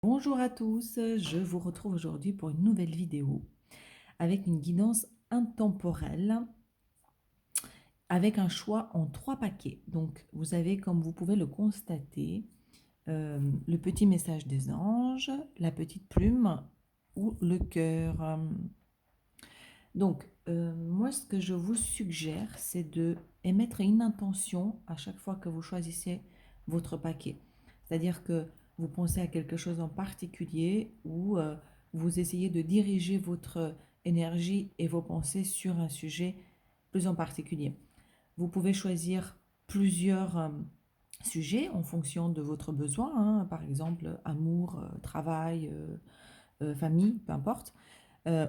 Bonjour à tous, je vous retrouve aujourd'hui pour une nouvelle vidéo avec une guidance intemporelle avec un choix en 3 paquets. Donc vous avez, comme vous pouvez le constater, le petit message des anges, la petite plume ou le cœur. Donc moi ce que je vous suggère, c'est de émettre une intention à chaque fois que vous choisissez votre paquet. C'est-à-dire que vous pensez à quelque chose en particulier ou vous essayez de diriger votre énergie et vos pensées sur un sujet plus en particulier. Vous pouvez choisir plusieurs sujets en fonction de votre besoin, hein, par exemple amour, travail, famille, peu importe.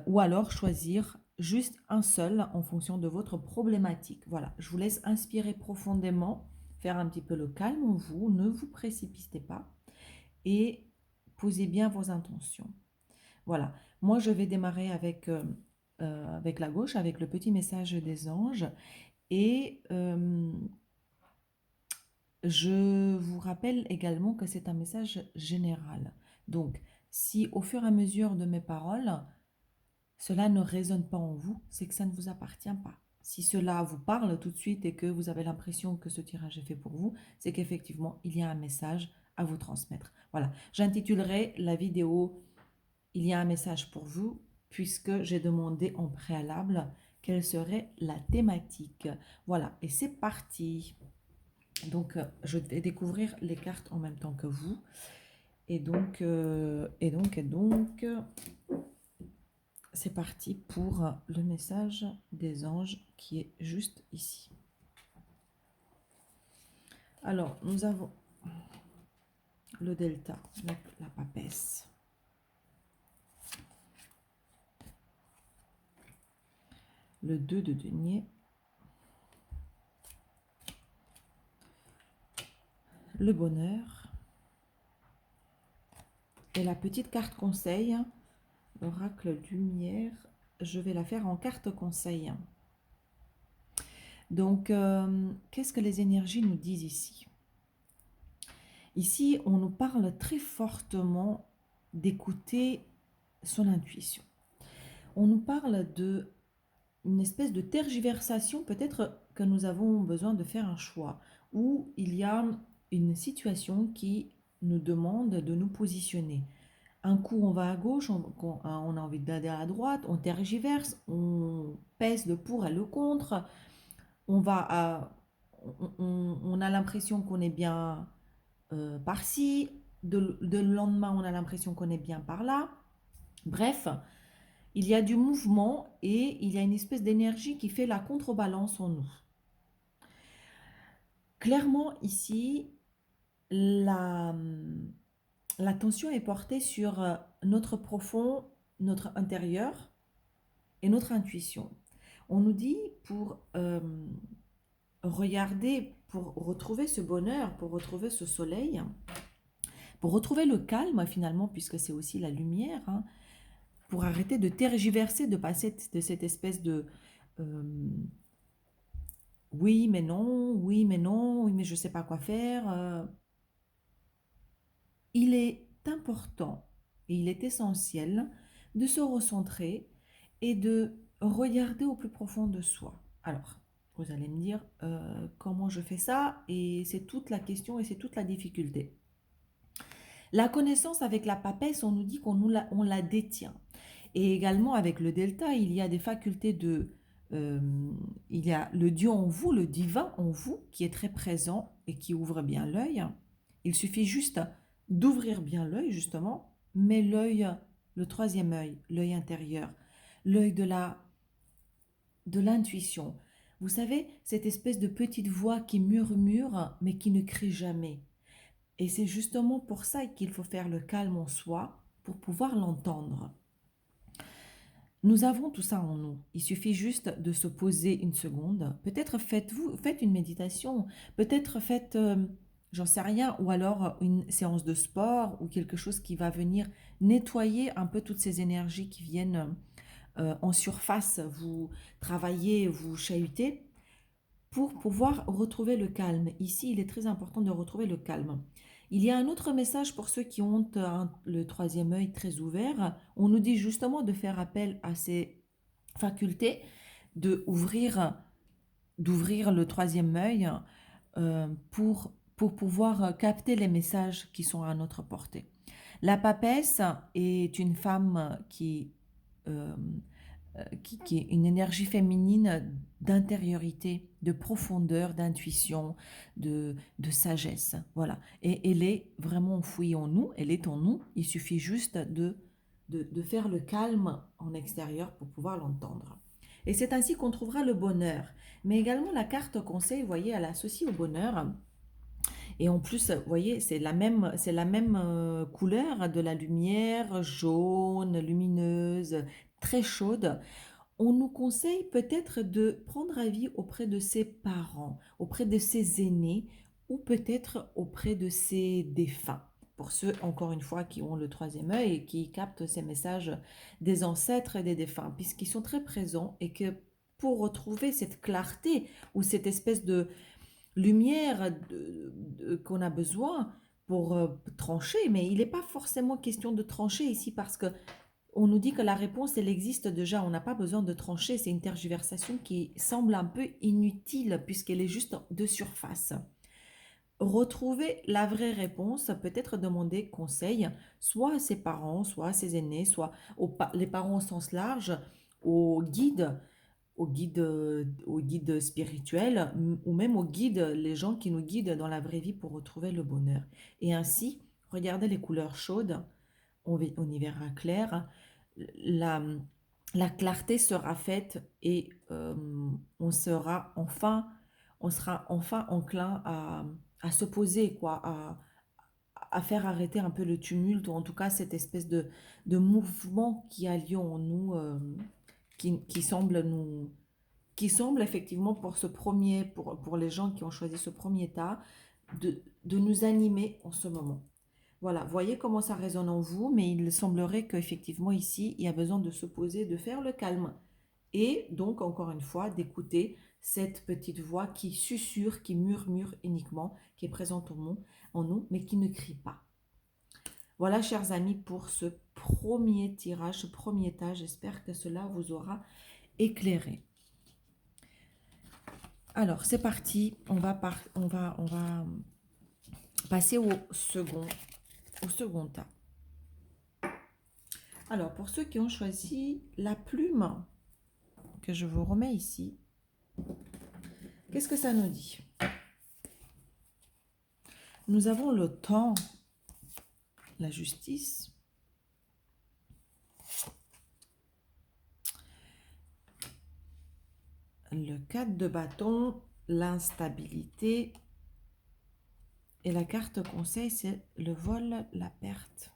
Ou alors choisir juste un seul en fonction de votre problématique. Voilà, je vous laisse inspirer profondément, faire un petit peu le calme en vous, ne vous précipitez pas et posez bien vos intentions. Voilà, moi je vais démarrer avec la gauche, avec le petit message des anges et je vous rappelle également que c'est un message général. Donc, si au fur et à mesure de mes paroles, cela ne résonne pas en vous, c'est que ça ne vous appartient pas. Si cela vous parle tout de suite et que vous avez l'impression que ce tirage est fait pour vous, c'est qu'effectivement, il y a un message à vous transmettre. Voilà, j'intitulerai la vidéo Il y a un message pour vous, puisque j'ai demandé en préalable quelle serait la thématique. Voilà, et c'est parti. Donc, je vais découvrir les cartes en même temps que vous. Et donc, c'est parti pour le message des anges qui est juste ici. Alors, nous avons le delta, la papesse. Le 2 de denier. Le bonheur. Et la petite carte conseil, l'oracle lumière, je vais la faire en carte conseil. Donc, qu'est-ce que les énergies nous disent ici? Ici, on nous parle très fortement d'écouter son intuition. On nous parle de une espèce de tergiversation, peut-être que nous avons besoin de faire un choix, où il y a une situation qui nous demande de nous positionner. Un coup, on va à gauche, on a envie d'aller à droite, on tergiverse, on pèse le pour et le contre, on va à, on a l'impression qu'on est bien par-ci, de le lendemain, on a l'impression qu'on est bien par là. Bref, il y a du mouvement et il y a une espèce d'énergie qui fait la contrebalance en nous. Clairement, ici, l'attention est portée sur notre profond, notre intérieur et notre intuition. On nous dit pour regarder, pour retrouver ce bonheur, pour retrouver ce soleil, pour retrouver le calme finalement, puisque c'est aussi la lumière, hein, pour arrêter de tergiverser, de passer de cette espèce de oui mais non, oui mais non, oui mais je ne sais pas quoi faire. Il est important et il est essentiel de se recentrer et de regarder au plus profond de soi. Alors, vous allez me dire comment je fais ça, et c'est toute la question et c'est toute la difficulté. La connaissance avec la papesse, on nous dit on la détient. Et également avec le delta, il y a des facultés euh, il y a le Dieu en vous, le divin en vous, qui est très présent et qui ouvre bien l'œil. Il suffit juste d'ouvrir bien l'œil, justement, mais l'œil, le troisième œil, l'œil intérieur, l'œil de l'intuition. Vous savez, cette espèce de petite voix qui murmure, mais qui ne crie jamais. Et c'est justement pour ça qu'il faut faire le calme en soi, pour pouvoir l'entendre. Nous avons tout ça en nous. Il suffit juste de se poser une seconde. Peut-être faites une méditation, peut-être faites, j'en sais rien, ou alors une séance de sport ou quelque chose qui va venir nettoyer un peu toutes ces énergies qui viennent en surface, vous travailler, vous chahuter, pour pouvoir retrouver le calme. Ici, il est très important de retrouver le calme. Il y a un autre message pour ceux qui ont le troisième œil très ouvert. On nous dit justement de faire appel à ces facultés, de d'ouvrir le troisième œil pour pouvoir capter les messages qui sont à notre portée. La papesse est une femme euh, qui est une énergie féminine d'intériorité, de profondeur, d'intuition, de sagesse. Voilà. Et elle est vraiment enfouie en nous, elle est en nous. Il suffit juste de faire le calme en extérieur pour pouvoir l'entendre. Et c'est ainsi qu'on trouvera le bonheur. Mais également la carte conseil, vous voyez, elle associe au bonheur. Et en plus, vous voyez, c'est la même couleur de la lumière jaune, lumineuse, très chaude. On nous conseille peut-être de prendre avis auprès de ses parents, auprès de ses aînés ou peut-être auprès de ses défunts. Pour ceux, encore une fois, qui ont le troisième œil et qui captent ces messages des ancêtres et des défunts, puisqu'ils sont très présents et que pour retrouver cette clarté ou cette espèce de lumière qu'on a besoin pour trancher, mais il n'est pas forcément question de trancher ici parce que on nous dit que la réponse, elle existe déjà, on n'a pas besoin de trancher, c'est une tergiversation qui semble un peu inutile puisqu'elle est juste de surface. Retrouver la vraie réponse, peut-être demander conseil, soit à ses parents, soit à ses aînés, soit les parents au sens large, aux guides, aux guides spirituels ou même aux guides, les gens qui nous guident dans la vraie vie pour retrouver le bonheur. Et ainsi, regardez les couleurs chaudes, on y verra clair, la, la clarté sera faite et on sera enfin enclin à se poser, quoi, à faire arrêter un peu le tumulte, ou en tout cas cette espèce de mouvement qui a lieu en nous, qui semble qui semble effectivement pour pour les gens qui ont choisi ce premier tas, de nous animer en ce moment. Voilà, voyez comment ça résonne en vous, mais il semblerait qu'effectivement ici, il y a besoin de se poser, de faire le calme. Et donc, encore une fois, d'écouter cette petite voix qui susurre, qui murmure uniquement, qui est présente en nous, mais qui ne crie pas. Voilà, chers amis, pour ce premier tirage, ce premier tas. J'espère que cela vous aura éclairé. Alors, c'est parti. On va passer au second tas. Alors, pour ceux qui ont choisi la plume que je vous remets ici, qu'est-ce que ça nous dit? Nous avons le temps, la justice, le 4 de bâton, l'instabilité, et la carte conseil, c'est le vol, la perte.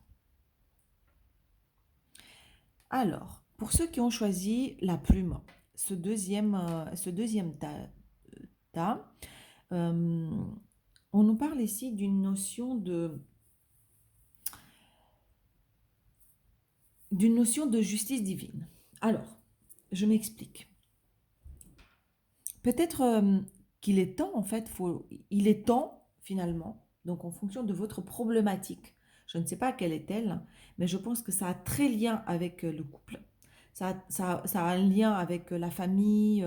Alors, pour ceux qui ont choisi la plume, ce deuxième tas, on nous parle ici d'une notion de justice divine. Alors, je m'explique. Peut-être qu'il est temps, en fait, il est temps, finalement, donc en fonction de votre problématique. Je ne sais pas quelle est-elle, mais je pense que ça a très lien avec le couple. Ça a un lien avec la famille,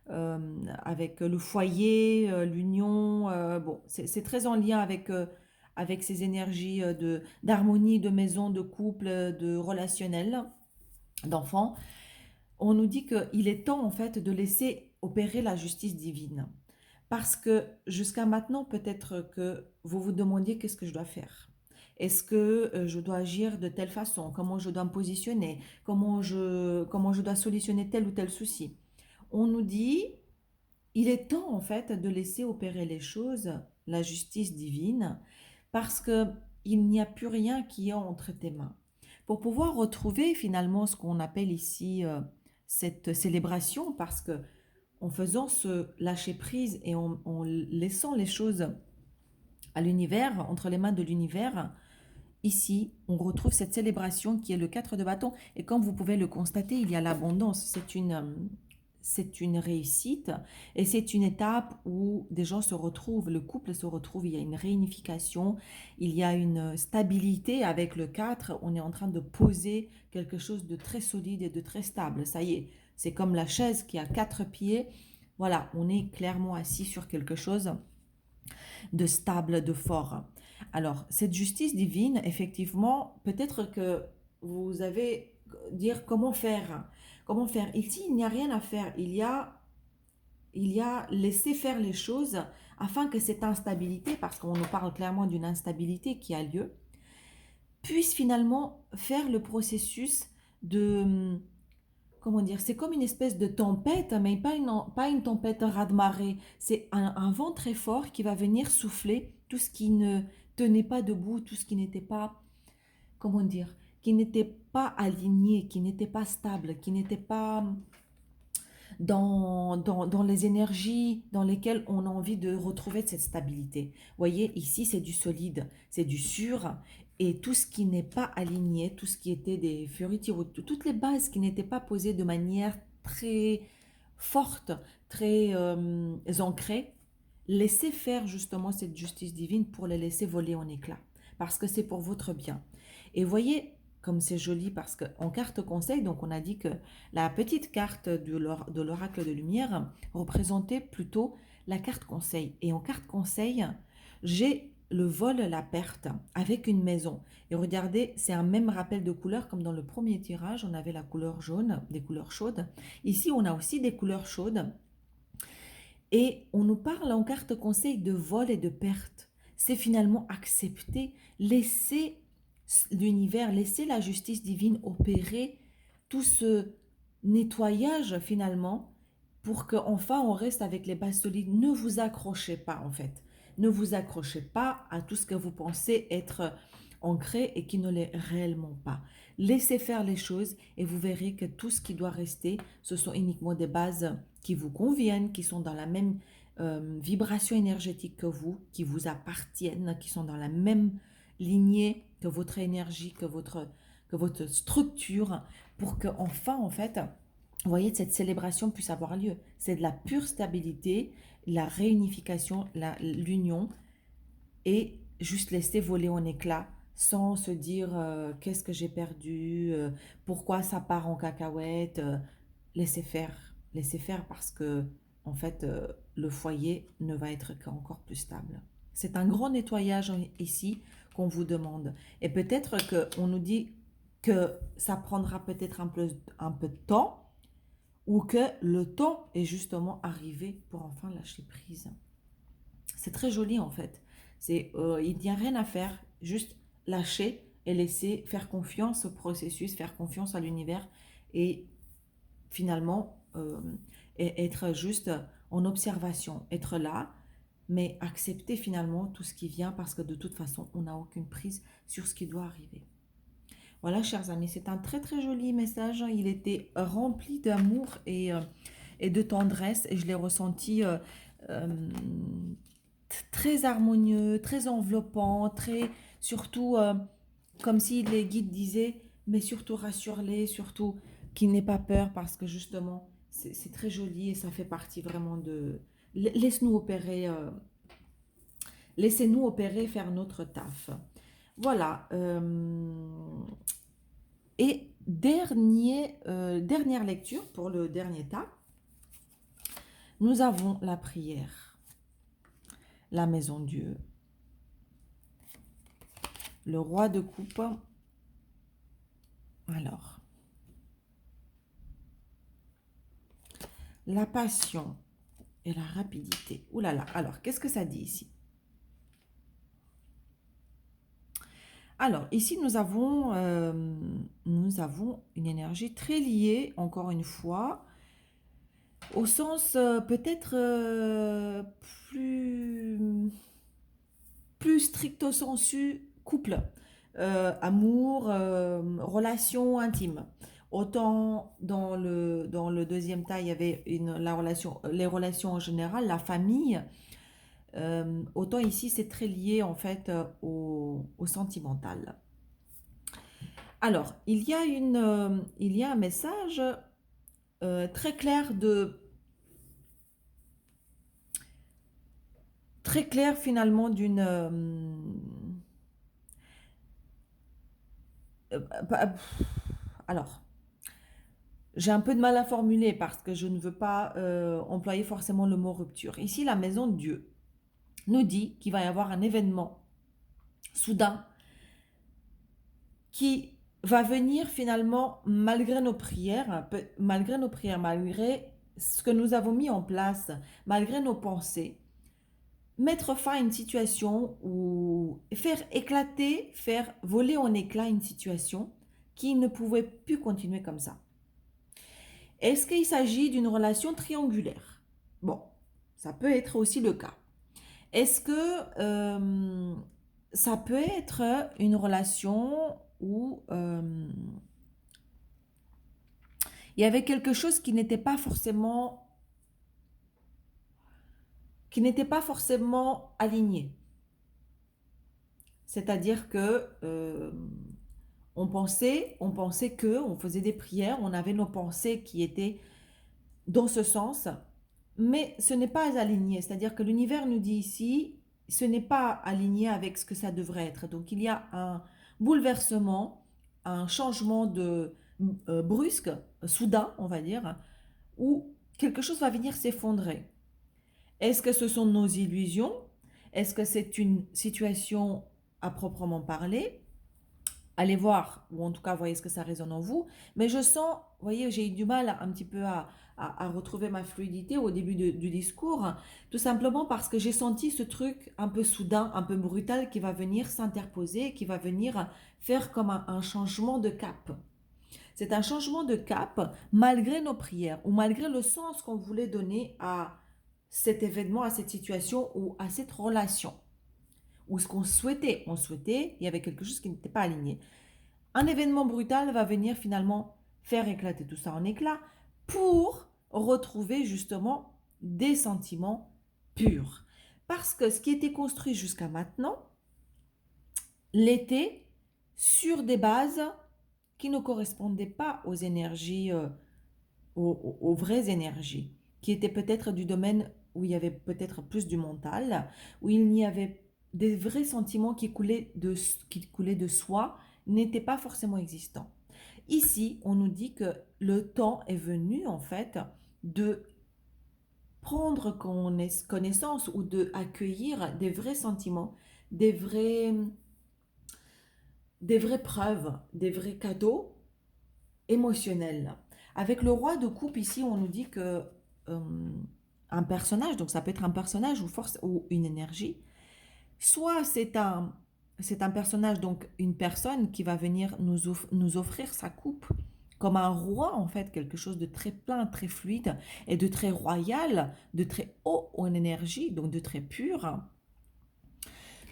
avec le foyer, l'union. Bon, c'est très en lien avec ces énergies d'harmonie, de maison, de couple, de relationnel, d'enfants. On nous dit qu'il est temps en fait de laisser opérer la justice divine. Parce que jusqu'à maintenant, peut-être que vous vous demandiez qu'est-ce que je dois faire. Est-ce que je dois agir de telle façon? Comment je dois me positionner? Comment je dois solutionner tel ou tel souci? On nous dit, il est temps en fait de laisser opérer les choses, la justice divine, parce que il n'y a plus rien qui est entre tes mains. Pour pouvoir retrouver finalement ce qu'on appelle ici cette célébration, parce que en faisant ce lâcher prise et en laissant les choses à l'univers, entre les mains de l'univers, ici, on retrouve cette célébration qui est le 4 de bâton. Et comme vous pouvez le constater, il y a l'abondance. c'est une réussite et c'est une étape où des gens se retrouvent, le couple se retrouve, il y a une réunification, il y a une stabilité avec le 4. On est en train de poser quelque chose de très solide et de très stable. Ça y est, c'est comme la chaise qui a 4 pieds. Voilà, on est clairement assis sur quelque chose de stable, de fort. Alors, cette justice divine, effectivement, peut-être que vous avez dire comment faire. Comment faire? Ici, il n'y a rien à faire. Il y a laisser faire les choses afin que cette instabilité, parce qu'on nous parle clairement d'une instabilité qui a lieu, puisse finalement faire le processus de, comment dire, c'est comme une espèce de tempête, mais pas une tempête raz-de-marée. C'est un vent très fort qui va venir souffler tout ce qui ne tenait pas debout, tout ce qui n'était pas, comment dire, qui n'était pas aligné, qui n'était pas stable, qui n'était pas dans les énergies dans lesquelles on a envie de retrouver cette stabilité. Vous voyez, ici, c'est du solide, c'est du sûr, et tout ce qui n'est pas aligné, tout ce qui était des fioritures, toutes les bases qui n'étaient pas posées de manière très forte, très ancrée, laissez faire justement cette justice divine pour les laisser voler en éclats, parce que c'est pour votre bien. Et voyez, comme c'est joli, parce qu'en carte conseil, donc on a dit que la petite carte de l'oracle de lumière représentait plutôt la carte conseil. Et en carte conseil, j'ai le vol, la perte, avec une maison. Et regardez, c'est un même rappel de couleurs, comme dans le premier tirage, on avait la couleur jaune, des couleurs chaudes. Ici, on a aussi des couleurs chaudes. Et on nous parle en carte conseil de vol et de perte. C'est finalement accepter, laisser l'univers, laisser la justice divine opérer tout ce nettoyage finalement pour qu'enfin on reste avec les bases solides. Ne vous accrochez pas en fait. Ne vous accrochez pas à tout ce que vous pensez être ancré et qui ne l'est réellement pas. Laissez faire les choses et vous verrez que tout ce qui doit rester, ce sont uniquement des bases qui vous conviennent, qui sont dans la même vibration énergétique que vous, qui vous appartiennent, qui sont dans la même lignée que votre énergie, que votre structure, pour que enfin, en fait, vous voyez, cette célébration puisse avoir lieu. C'est de la pure stabilité, la réunification, l'union, et juste laisser voler en éclats sans se dire qu'est-ce que j'ai perdu, pourquoi ça part en cacahuète. Laissez faire parce que en fait le foyer ne va être qu'encore plus stable. C'est un grand nettoyage ici qu'on vous demande. Et peut-être qu'on nous dit que ça prendra peut-être un peu de temps ou que le temps est justement arrivé pour enfin lâcher prise. C'est très joli en fait. Il n'y a rien à faire, juste lâcher et laisser faire confiance au processus, faire confiance à l'univers et finalement être juste en observation, être là, mais accepter finalement tout ce qui vient parce que de toute façon, on n'a aucune prise sur ce qui doit arriver. Voilà, chers amis, c'est un très très joli message. Il était rempli d'amour et de tendresse et je l'ai ressenti euh, très harmonieux, très enveloppant, très surtout comme si les guides disaient, mais surtout rassure-les, surtout qu'il n'ait pas peur parce que justement c'est très joli et ça fait partie vraiment de... Laisse-nous opérer, laissez-nous opérer, faire notre taf. Voilà. Et dernière lecture pour le dernier tas, nous avons la prière, la maison Dieu, le roi de coupe. Alors, la passion et la rapidité. Ouh là là, alors, qu'est-ce que ça dit ici? Alors, ici, nous avons une énergie très liée, encore une fois, au sens peut-être plus stricto sensu couple, amour, relation intime. Autant dans le deuxième tas, il y avait les relations en général, la famille. Autant ici, c'est très lié en fait au sentimental. Alors, il y a un message très clair très clair finalement d'une... alors, j'ai un peu de mal à formuler parce que je ne veux pas employer forcément le mot rupture. Ici, la maison de Dieu nous dit qu'il va y avoir un événement soudain qui va venir finalement malgré nos prières, malgré ce que nous avons mis en place, malgré nos pensées, mettre fin à une situation ou faire éclater, faire voler en éclats une situation qui ne pouvait plus continuer comme ça. Est-ce qu'il s'agit d'une relation triangulaire? Bon, ça peut être aussi le cas. Est-ce que ça peut être une relation où il y avait quelque chose qui n'était pas forcément aligné? C'est-à-dire que on faisait des prières, on avait nos pensées qui étaient dans ce sens, mais ce n'est pas aligné. C'est-à-dire que l'univers nous dit ici, ce n'est pas aligné avec ce que ça devrait être. Donc il y a un bouleversement, un changement de brusque, soudain, on va dire, où quelque chose va venir s'effondrer. Est-ce que ce sont nos illusions? Est-ce que c'est une situation à proprement parler? Allez voir, ou en tout cas, voyez ce que ça résonne en vous. Mais je sens, vous voyez, j'ai eu du mal un petit peu à retrouver ma fluidité au début du discours, tout simplement parce que j'ai senti ce truc un peu soudain, un peu brutal qui va venir s'interposer, qui va venir faire comme un changement de cap. C'est un changement de cap malgré nos prières ou malgré le sens qu'on voulait donner à cet événement, à cette situation ou à cette relation. Ou ce qu'on souhaitait. On souhaitait, il y avait quelque chose qui n'était pas aligné. Un événement brutal va venir finalement faire éclater tout ça en éclats pour retrouver justement des sentiments purs. Parce que ce qui était construit jusqu'à maintenant l'était sur des bases qui ne correspondaient pas aux énergies, aux vraies énergies, qui étaient peut-être du domaine où il y avait peut-être plus du mental, où il n'y avait des vrais sentiments qui coulaient de soi, n'étaient pas forcément existants. Ici, on nous dit que le temps est venu, en fait, de prendre connaissance ou de accueillir des vrais sentiments, des vrais, des vraies preuves, des vrais cadeaux émotionnels. Avec le roi de coupe, ici, on nous dit que un personnage, donc ça peut être un personnage ou une énergie, soit c'est un personnage, donc une personne qui va venir nous offrir sa coupe comme un roi, en fait, quelque chose de très plein, très fluide et de très royal, de très haut en énergie, donc de très pur.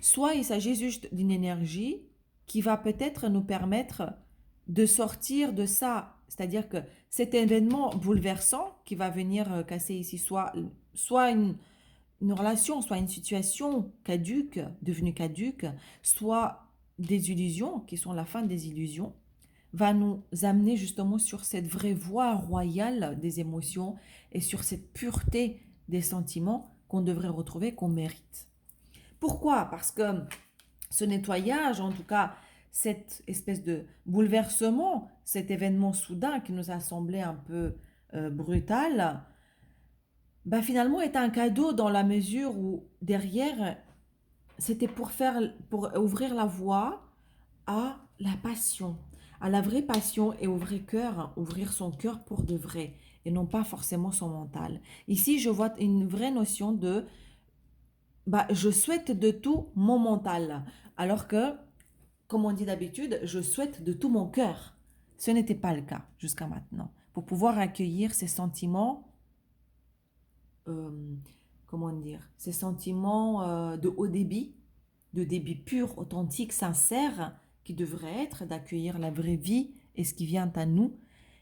Soit il s'agit juste d'une énergie qui va peut-être nous permettre de sortir de ça. C'est-à-dire que cet événement bouleversant qui va venir casser ici soit une relation, soit une situation caduque, devenue caduque, soit des illusions qui sont la fin des illusions, va nous amener justement sur cette vraie voie royale des émotions et sur cette pureté des sentiments qu'on devrait retrouver, qu'on mérite. Pourquoi? Parce que ce nettoyage, en tout cas cette espèce de bouleversement, cet événement soudain qui nous a semblé un peu brutal, bah finalement est un cadeau dans la mesure où derrière, c'était pour ouvrir la voie à la passion, à la vraie passion et au vrai cœur, ouvrir son cœur pour de vrai et non pas forcément son mental. Ici, je vois une vraie notion de bah, je souhaite de tout mon mental, alors que, comme on dit d'habitude, je souhaite de tout mon cœur. Ce n'était pas le cas jusqu'à maintenant. Pour pouvoir accueillir ces sentiments, euh, comment dire, ces sentiments de haut débit, de débit pur, authentique, sincère, qui devrait être d'accueillir la vraie vie et ce qui vient à nous.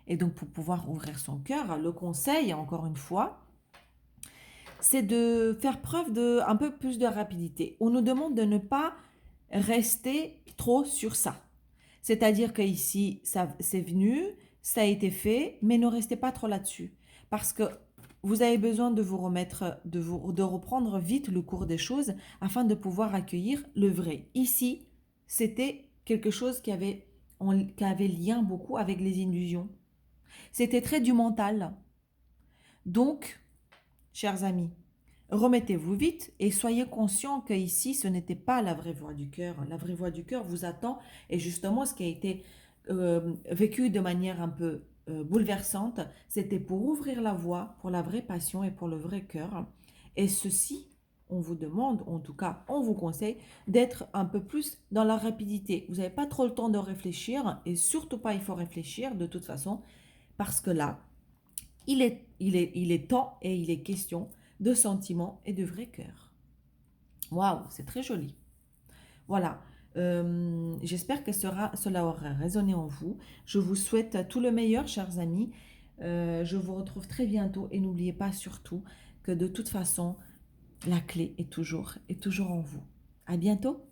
Et donc pour pouvoir ouvrir son cœur, le conseil, encore une fois, c'est de faire preuve de un peu plus de rapidité. On nous demande de ne pas rester trop sur ça. C'est-à-dire qu'ici, ça c'est venu, ça a été fait, mais ne restez pas trop là-dessus. Parce que vous avez besoin de vous remettre, de reprendre vite le cours des choses afin de pouvoir accueillir le vrai. Ici, c'était quelque chose qui avait lien beaucoup avec les illusions. C'était très du mental. Donc, chers amis, remettez-vous vite et soyez conscients que ici, ce n'était pas la vraie voix du cœur. La vraie voix du cœur vous attend et justement, ce qui a été vécu de manière un peu bouleversante, c'était pour ouvrir la voie pour la vraie passion et pour le vrai cœur. Et ceci, on vous demande, en tout cas, on vous conseille d'être un peu plus dans la rapidité. Vous n'avez pas trop le temps de réfléchir et surtout pas il faut réfléchir de toute façon parce que là, il est temps et il est question de sentiments et de vrai cœur. Waouh, c'est très joli. Voilà. J'espère que cela aura résonné en vous. Je vous souhaite tout le meilleur, chers amis. Je vous retrouve très bientôt et n'oubliez pas surtout que de toute façon, la clé est toujours en vous. À bientôt.